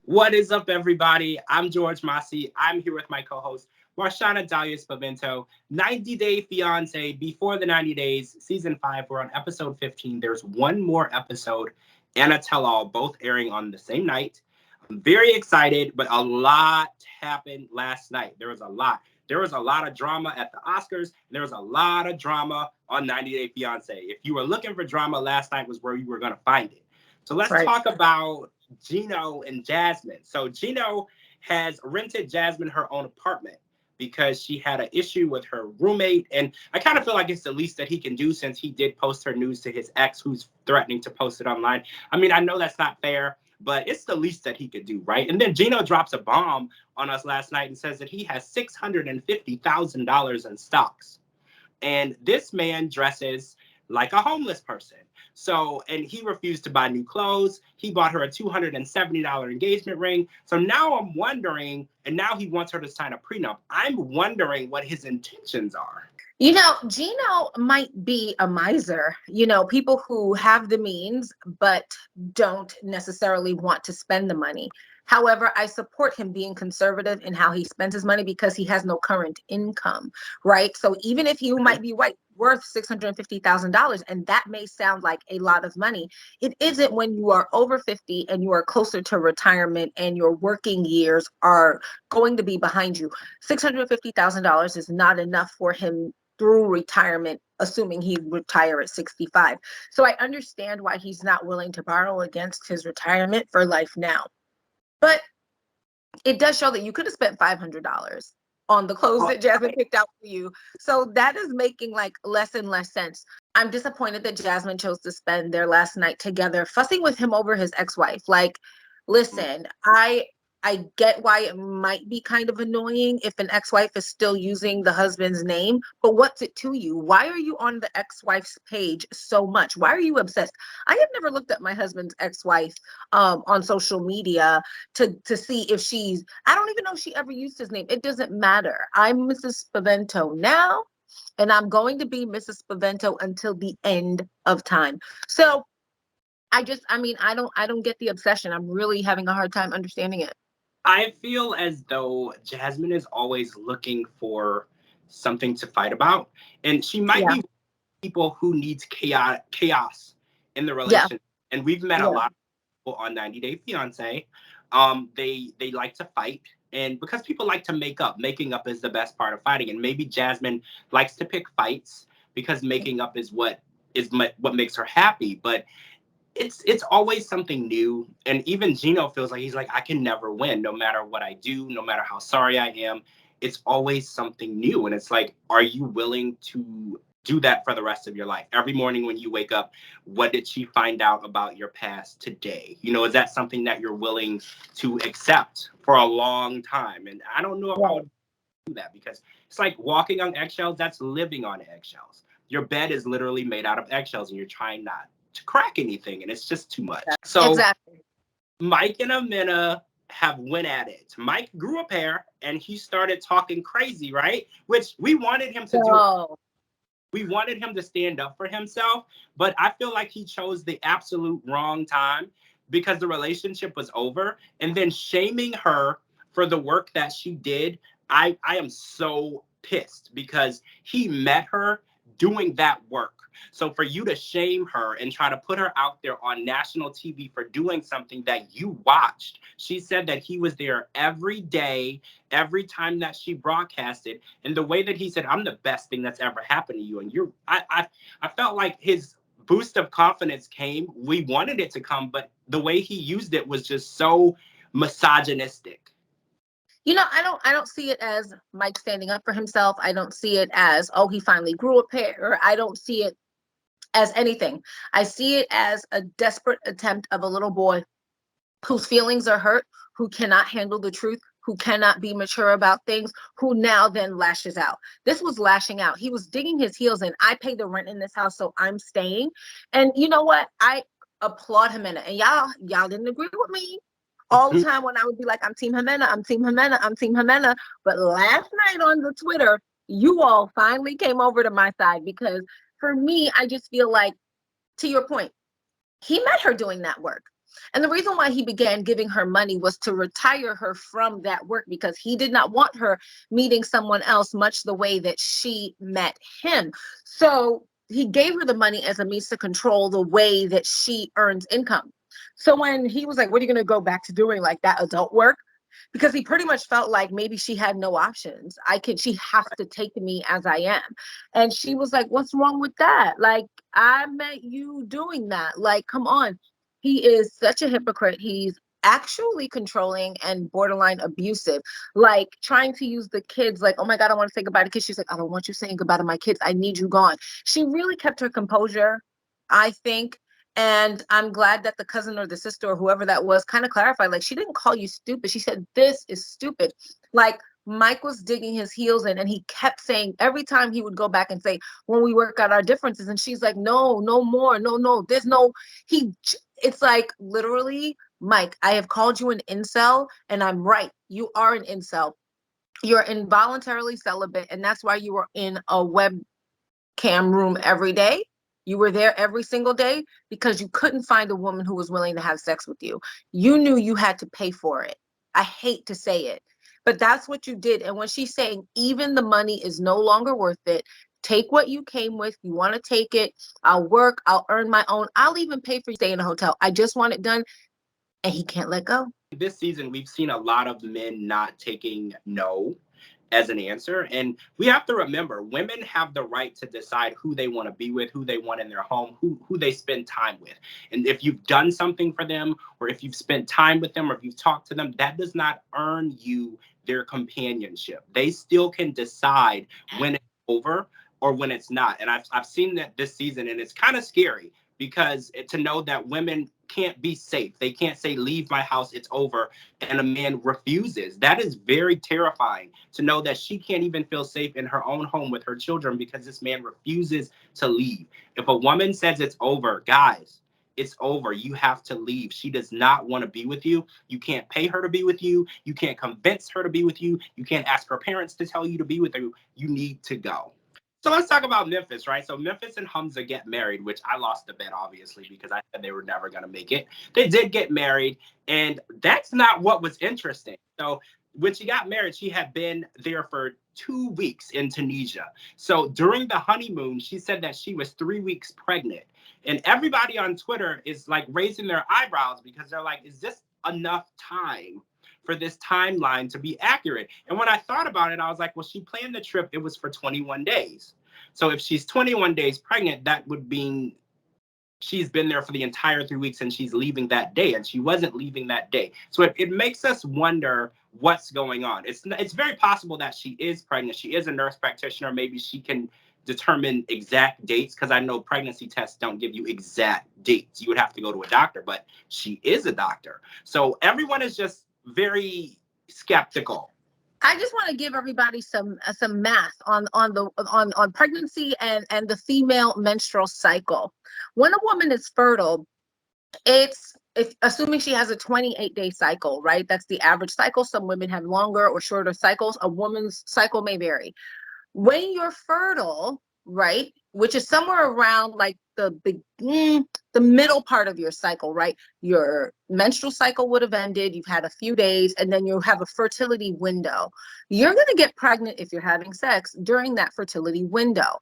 What is up, everybody? I'm George Mossey. I'm here with my co-host, Marshana Dahlia. 90 Day Fiance, Before the 90 Days, Season 5. We're on episode 15. There's one more episode and a tell-all, both airing on the same night. I'm very excited, but a lot happened last night. There was a lot. There was a lot of drama at the Oscars, and there was a lot of drama on 90 Day Fiance. If you were looking for drama, last night was where you were going to find it. So let's talk about Geno and Jasmine. So Geno has rented Jasmine her own apartment because she had an issue with her roommate. And I kind of feel like it's the least that he can do since he did post her news to his ex, who's threatening to post it online. I mean, I know that's not fair, but it's the least that he could do, right? And then Geno drops a bomb on us last night and says that he has $650,000 in stocks. And this man dresses like a homeless person. So, and he refused to buy new clothes. He bought her a $270 engagement ring. So now I'm wondering, and now he wants her to sign a prenup. I'm wondering what his intentions are. You know, Geno might be a miser, people who have the means, but don't necessarily want to spend the money. However, I support him being conservative in how he spends his money because he has no current income, right? So even if you might be worth $650,000, and that may sound like a lot of money, it isn't when you are over 50 and you are closer to retirement and your working years are going to be behind you. $650,000 is not enough for him through retirement, assuming he retire at 65. So I understand why he's not willing to borrow against his retirement for life now. But it does show that you could have spent $500 on the clothes that Jasmine picked out for you. So that is making like less and less sense. I'm disappointed that Jasmine chose to spend their last night together fussing with him over his ex-wife. Like, listen, I get why it might be kind of annoying if an ex-wife is still using the husband's name, but what's it to you? Why are you on the ex-wife's page so much? Why are you obsessed? I have never looked at my husband's ex-wife on social media to see if I don't even know if she ever used his name. It doesn't matter. I'm Mrs. Spavento now, and I'm going to be Mrs. Spavento until the end of time. So I don't get the obsession. I'm really having a hard time understanding it. I feel as though Jasmine is always looking for something to fight about. And she might be people who needs chaos in the relationship. Yeah. And we've met a lot of people on 90 Day Fiance. They like to fight. And because people like to making up is the best part of fighting. And maybe Jasmine likes to pick fights because making up is what makes her happy. But it's always something new. And even Geno feels like he's like, I can never win, no matter what I do, no matter how sorry I am. It's always something new. And it's like, are you willing to do that for the rest of your life? Every morning when you wake up, what did she find out about your past today? Is that something that you're willing to accept for a long time? And I don't know if I would do that, because it's like walking on eggshells. That's living on eggshells. Your bed is literally made out of eggshells, and you're trying not to crack anything, and it's just too much. So exactly. Mike and Mina have went at it. Mike grew a pair and he started talking crazy, right? Which we wanted him to do. We wanted him to stand up for himself, but I feel like he chose the absolute wrong time, because the relationship was over. And then shaming her for the work that she did, I am so pissed, because he met her doing that work. So for you to shame her and try to put her out there on national TV for doing something that you watched. She said that he was there every day, every time that she broadcasted. And the way that he said, I'm the best thing that's ever happened to you. And I felt like his boost of confidence came. We wanted it to come, but the way he used it was just so misogynistic. I don't see it as Mike standing up for himself. I don't see it as, oh, he finally grew a pair. I don't see it as anything. I see it as a desperate attempt of a little boy whose feelings are hurt, who cannot handle the truth, who cannot be mature about things, who now then lashes out. This was lashing out. He was digging his heels in. I pay the rent in this house, so I'm staying. And you know what? I applaud him in it. And y'all didn't agree with me all the time when I would be like, I'm Team Jimena, I'm Team Jimena, I'm Team Jimena. But last night on the Twitter, you all finally came over to my side, because for me, I just feel like, to your point, he met her doing that work. And the reason why he began giving her money was to retire her from that work, because he did not want her meeting someone else much the way that she met him. So he gave her the money as a means to control the way that she earns income. So when he was like, what are you going to go back to doing, like that adult work? Because he pretty much felt like maybe she had no options. She has to take me as I am. And she was like, what's wrong with that? Like, I met you doing that. Like, come on. He is such a hypocrite. He's actually controlling and borderline abusive, like trying to use the kids, like, oh my God, I want to say goodbye to kids. She's like, I don't want you saying goodbye to my kids. I need you gone. She really kept her composure, I think. And I'm glad that the cousin or the sister or whoever that was kind of clarified, like, she didn't call you stupid. She said, this is stupid. Like, Mike was digging his heels in, and he kept saying, every time he would go back and say, when we work out our differences, and she's like, no, no more, no, there's no, it's like, literally, Mike, I have called you an incel, and I'm right. You are an incel. You're involuntarily celibate, and that's why you were in a webcam room every day. You were there every single day because you couldn't find a woman who was willing to have sex with you. You knew you had to pay for it. I hate to say it, but that's what you did. And when she's saying even the money is no longer worth it, take what you came with. You want to take it. I'll work. I'll earn my own. I'll even pay for you to stay in a hotel. I just want it done. And he can't let go. This season, we've seen a lot of men not taking no as an answer. And we have to remember, women have the right to decide who they want to be with, who they want in their home, who they spend time with. And if you've done something for them, or if you've spent time with them, or if you've talked to them, that does not earn you their companionship. They still can decide when it's over or when it's not. And I've seen that this season, and it's kind of scary, because to know that women can't be safe. They can't say, leave my house, it's over, and a man refuses. That is very terrifying, to know that she can't even feel safe in her own home with her children because this man refuses to leave. If a woman says it's over, guys, it's over. You have to leave. She does not want to be with you. You can't pay her to be with you. You can't convince her to be with you. You can't ask her parents to tell you to be with you. You need to go. So let's talk about Memphis, right? So Memphis and Hamza get married, which I lost the bet, obviously, because I said they were never going to make it. They did get married, and that's not what was interesting. So when she got married, she had been there for 2 weeks in Tunisia. So during the honeymoon, she said that she was 3 weeks pregnant. And everybody on Twitter is like raising their eyebrows, because they're like, is this enough time for this timeline to be accurate? And when I thought about it, I was like, well, she planned the trip. It was for 21 days. So if she's 21 days pregnant, that would mean she's been there for the entire 3 weeks, and she's leaving that day, and she wasn't leaving that day. So it makes us wonder what's going on. It's very possible that she is pregnant. She is a nurse practitioner. Maybe she can determine exact dates, because I know pregnancy tests don't give you exact dates. You would have to go to a doctor, but she is a doctor. So everyone is just very skeptical. I just want to give everybody some math on pregnancy and the female menstrual cycle. When a woman is fertile, assuming she has a 28-day cycle, right? That's the average cycle. Some women have longer or shorter cycles. A woman's cycle may vary. When you're fertile, right, which is somewhere around like the middle part of your cycle, right? Your menstrual cycle would have ended, you've had a few days, and then you have a fertility window. You're going to get pregnant if you're having sex during that fertility window.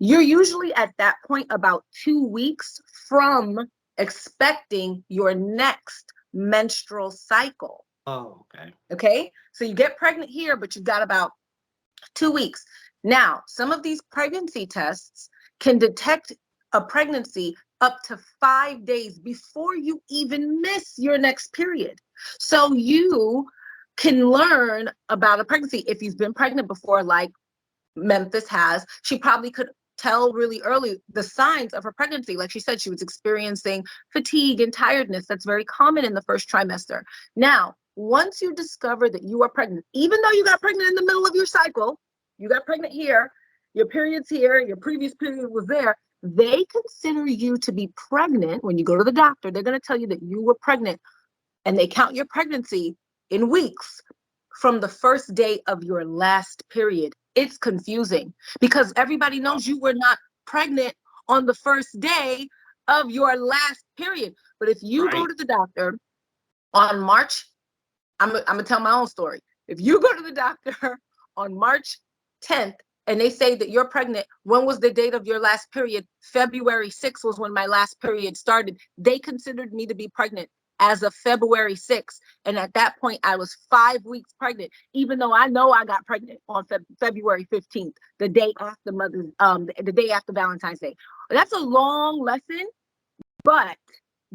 You're usually at that point about 2 weeks from expecting your next menstrual cycle. Oh, okay. Okay, so you get pregnant here, but you've got about 2 weeks. Now, some of these pregnancy tests can detect a pregnancy up to 5 days before you even miss your next period. So you can learn about a pregnancy. If you've been pregnant before, like Memphis has, she probably could tell really early the signs of her pregnancy. Like she said, she was experiencing fatigue and tiredness. That's very common in the first trimester. Now, once you discover that you are pregnant, even though you got pregnant in the middle of your cycle, you got pregnant here, your period's here, your previous period was there, they consider you to be pregnant. When you go to the doctor, they're going to tell you that you were pregnant, and they count your pregnancy in weeks from the first day of your last period. It's confusing because everybody knows you were not pregnant on the first day of your last period. But if you go to the doctor on March, I'm gonna tell my own story. If you go to the doctor on March 10th and they say that you're pregnant, when was the date of your last period? February 6th was when my last period started. They considered me to be pregnant as of February 6th. And at that point, I was 5 weeks pregnant, even though I know I got pregnant on February 15th, the day after the day after Valentine's Day. That's a long lesson, but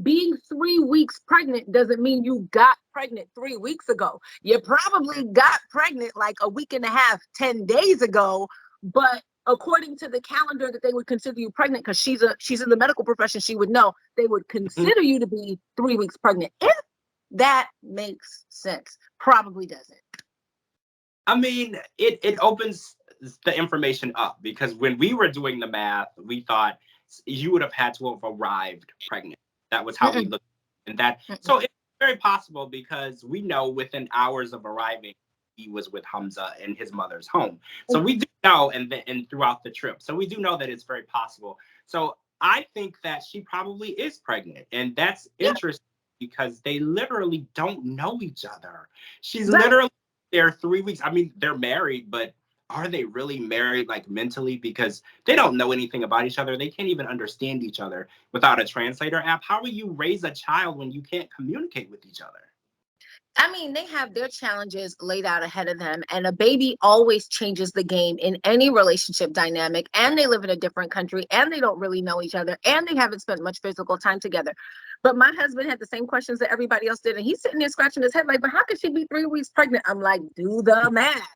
being 3 weeks pregnant doesn't mean you got pregnant 3 weeks ago. You probably got pregnant like a week and a half, 10 days ago, but according to the calendar that they would consider you pregnant, because she's in the medical profession, she would know, they would consider you to be 3 weeks pregnant. If that makes sense. Probably doesn't. I mean, it opens the information up, because when we were doing the math, we thought you would have had to have arrived pregnant. That was how we looked. And so it's very possible, because we know within hours of arriving, he was with Hamza in his mother's home. So we do know, and throughout the trip. So we do know that it's very possible. So I think that she probably is pregnant. And that's interesting, because they literally don't know each other. She's literally there 3 weeks. I mean, they're married, but are they really married, like, mentally? Because they don't know anything about each other. They can't even understand each other without a translator app. How will you raise a child when you can't communicate with each other? I mean, they have their challenges laid out ahead of them, and a baby always changes the game in any relationship dynamic, and they live in a different country, and they don't really know each other, and they haven't spent much physical time together. But my husband had the same questions that everybody else did, and he's sitting there scratching his head like, but how could she be 3 weeks pregnant? I'm like, do the math.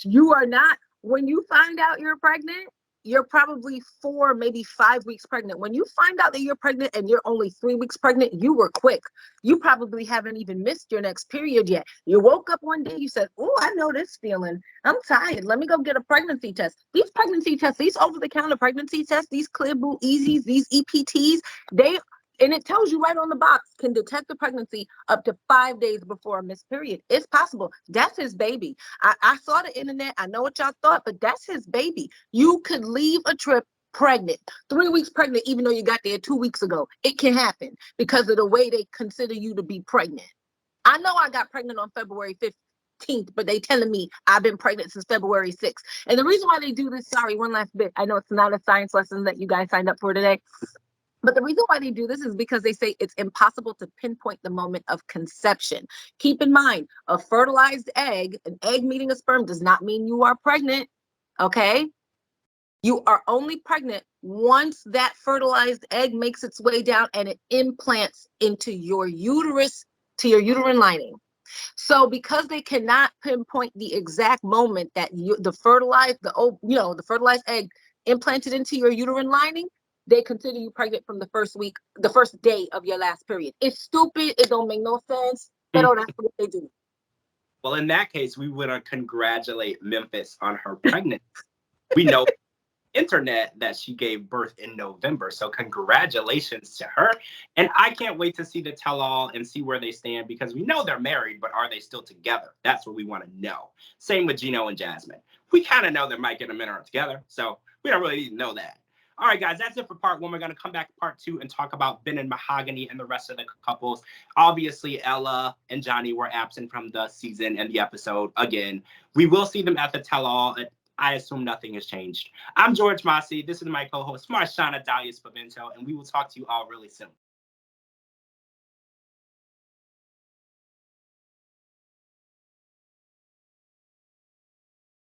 You are not, when you find out you're pregnant, you're probably 4, maybe 5 weeks pregnant. When you find out that you're pregnant and you're only 3 weeks pregnant, you were quick. You probably haven't even missed your next period yet. You woke up one day, you said, oh, I know this feeling. I'm tired. Let me go get a pregnancy test. These pregnancy tests, these over-the-counter pregnancy tests, these Clearblue Easies, these EPTs, and it tells you right on the box, can detect the pregnancy up to 5 days before a missed period. It's possible. That's his baby. I saw the internet. I know what y'all thought, but that's his baby. You could leave a trip pregnant, 3 weeks pregnant, even though you got there 2 weeks ago. It can happen because of the way they consider you to be pregnant. I know I got pregnant on February 15th, but they telling me I've been pregnant since February 6th. And the reason why they do this, sorry, one last bit. I know it's not a science lesson that you guys signed up for today. But the reason why they do this is because they say it's impossible to pinpoint the moment of conception. Keep in mind, a fertilized egg, an egg meeting a sperm, does not mean you are pregnant, okay? You are only pregnant once that fertilized egg makes its way down and it implants into your uterus, to your uterine lining. So because they cannot pinpoint the exact moment that the fertilized egg implanted into your uterine lining, they consider you pregnant from the first day of your last period. It's stupid. It don't make no sense. But that's what they do. Well, in that case, we want to congratulate Memphis on her pregnancy. We know internet that she gave birth in November. So congratulations to her. And I can't wait to see the tell-all and see where they stand, because we know they're married, but are they still together? That's what we want to know. Same with Geno and Jasmine. We kind of know they might get a minute together, so we don't really need to know that. All right, guys, that's it for part 1. We're going to come back to part 2 and talk about Ben and Mahogany and the rest of the couples. Obviously, Ella and Johnny were absent from the season and the episode again. We will see them at the tell-all. I assume nothing has changed. I'm George Mossey. This is my co-host, Marshana Dahlia, and we will talk to you all really soon.